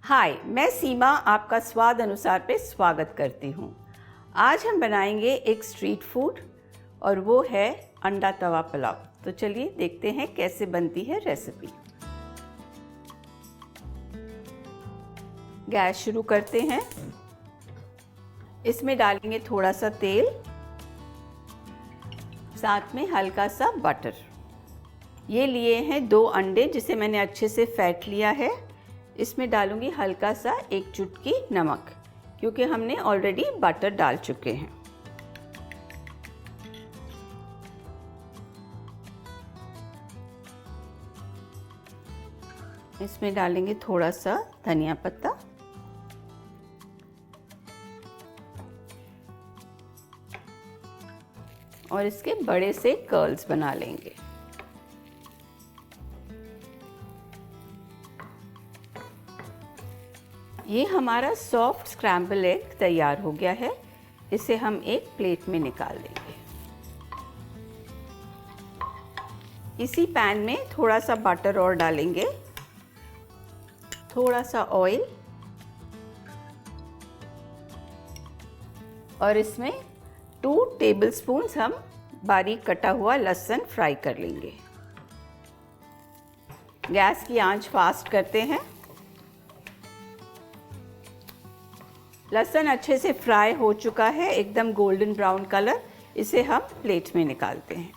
हाय, मैं सीमा आपका स्वाद अनुसार पे स्वागत करती हूँ। आज हम बनाएंगे एक स्ट्रीट फूड और वो है अंडा तवा पुलाव। तो चलिए देखते हैं कैसे बनती है रेसिपी। गैस शुरू करते हैं। इसमें डालेंगे थोड़ा सा तेल, साथ में हल्का सा बटर। ये लिए हैं 2 अंडे जिसे मैंने अच्छे से फेंट लिया है। इसमें डालूंगी हल्का सा 1 चुटकी नमक, क्योंकि हमने ऑलरेडी बटर डाल चुके हैं। इसमें डालेंगे थोड़ा सा धनिया पत्ता, और इसके बड़े से कर्ल्स बना लेंगे। ये हमारा सॉफ्ट स्क्रैम्बल एग तैयार हो गया है। इसे हम एक प्लेट में निकाल लेंगे। इसी पैन में थोड़ा सा बटर और डालेंगे, थोड़ा सा ऑयल, और इसमें 2 टेबलस्पून हम बारीक कटा हुआ लहसुन फ्राई कर लेंगे। गैस की आंच फास्ट करते हैं। लहसुन अच्छे से फ्राई हो चुका है, एकदम गोल्डन ब्राउन कलर। इसे हम प्लेट में निकालते हैं।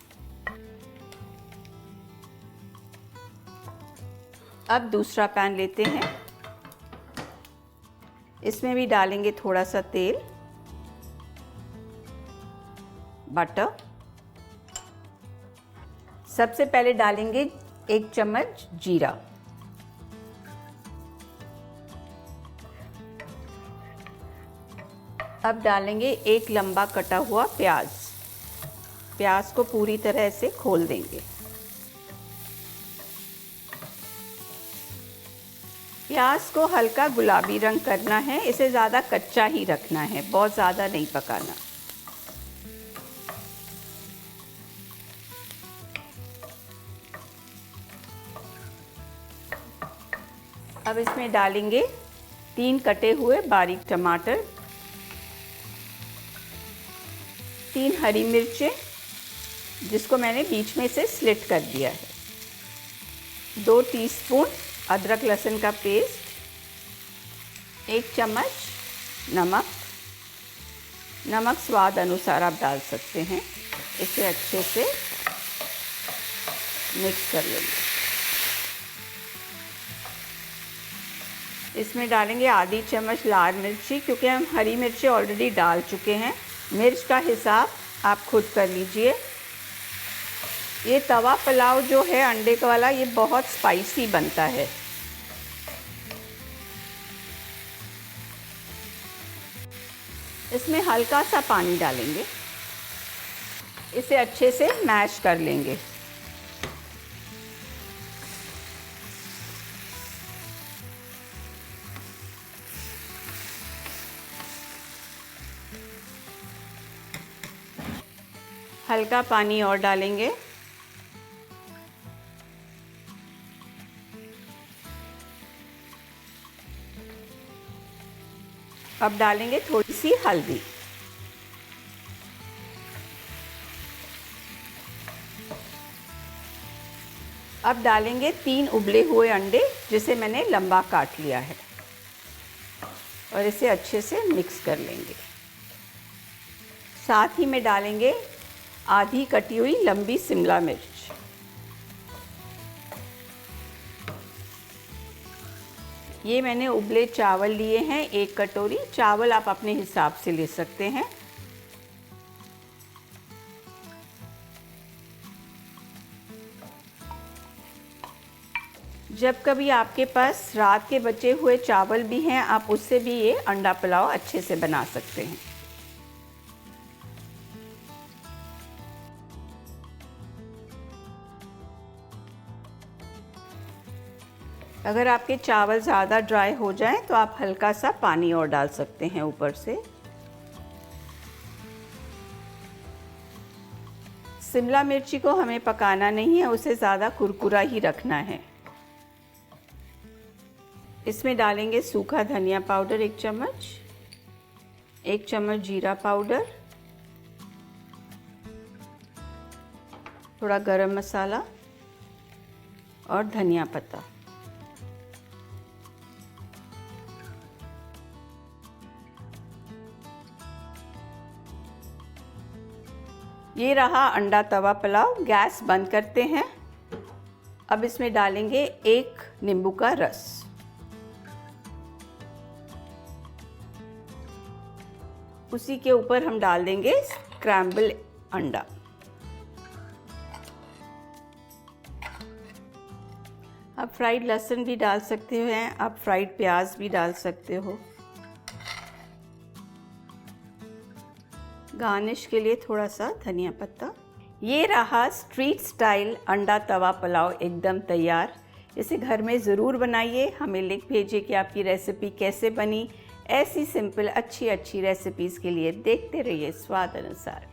अब दूसरा पैन लेते हैं। इसमें भी डालेंगे थोड़ा सा तेल, बटर। सबसे पहले डालेंगे 1 चम्मच जीरा, अब डालेंगे 1 लंबा कटा हुआ प्याज। प्याज को पूरी तरह से खोल देंगे। प्याज को हल्का गुलाबी रंग करना है, इसे ज़्यादा कच्चा ही रखना है, बहुत ज़्यादा नहीं पकाना। अब इसमें डालेंगे 3 कटे हुए बारीक टमाटर, 3 हरी मिर्चें जिसको मैंने बीच में से स्लिट कर दिया है, 2 टीस्पून अदरक लहसुन का पेस्ट, 1 चम्मच नमक। नमक स्वाद अनुसार आप डाल सकते हैं। इसे अच्छे से मिक्स कर लेंगे। इसमें डालेंगे आधी चम्मच लाल मिर्ची, क्योंकि हम हरी मिर्ची ऑलरेडी डाल चुके हैं। मिर्च का हिसाब आप खुद कर लीजिए। ये तवा पुलाव जो है अंडे का वाला, ये बहुत स्पाइसी बनता है। इसमें हल्का सा पानी डालेंगे, इसे अच्छे से मैश कर लेंगे। हल्का पानी और डालेंगे। अब डालेंगे थोड़ी सी हल्दी। अब डालेंगे 3 उबले हुए अंडे जिसे मैंने लंबा काट लिया है, और इसे अच्छे से मिक्स कर लेंगे। साथ ही में डालेंगे आधी कटी हुई लंबी शिमला मिर्च। ये मैंने उबले चावल लिए हैं 1 कटोरी। चावल आप अपने हिसाब से ले सकते हैं। जब कभी आपके पास रात के बचे हुए चावल भी हैं, आप उससे भी ये अंडा पुलाव अच्छे से बना सकते हैं। अगर आपके चावल ज़्यादा ड्राई हो जाएं तो आप हल्का सा पानी और डाल सकते हैं ऊपर से। शिमला मिर्ची को हमें पकाना नहीं है, उसे ज़्यादा कुरकुरा ही रखना है। इसमें डालेंगे सूखा धनिया पाउडर 1 चम्मच, 1 चम्मच जीरा पाउडर, थोड़ा गरम मसाला और धनिया पत्ता। ये रहा अंडा तवा पुलाव। गैस बंद करते हैं। अब इसमें डालेंगे 1 नींबू का रस। उसी के ऊपर हम डाल देंगे स्क्रैम्बल अंडा। आप फ्राइड लहसुन भी डाल सकते हैं, आप फ्राइड प्याज भी डाल सकते हो। गार्निश के लिए थोड़ा सा धनिया पत्ता। ये रहा स्ट्रीट स्टाइल अंडा तवा पुलाव एकदम तैयार। इसे घर में ज़रूर बनाइए। हमें लिंक भेजिए कि आपकी रेसिपी कैसे बनी। ऐसी सिंपल अच्छी रेसिपीज़ के लिए देखते रहिए स्वाद अनुसार।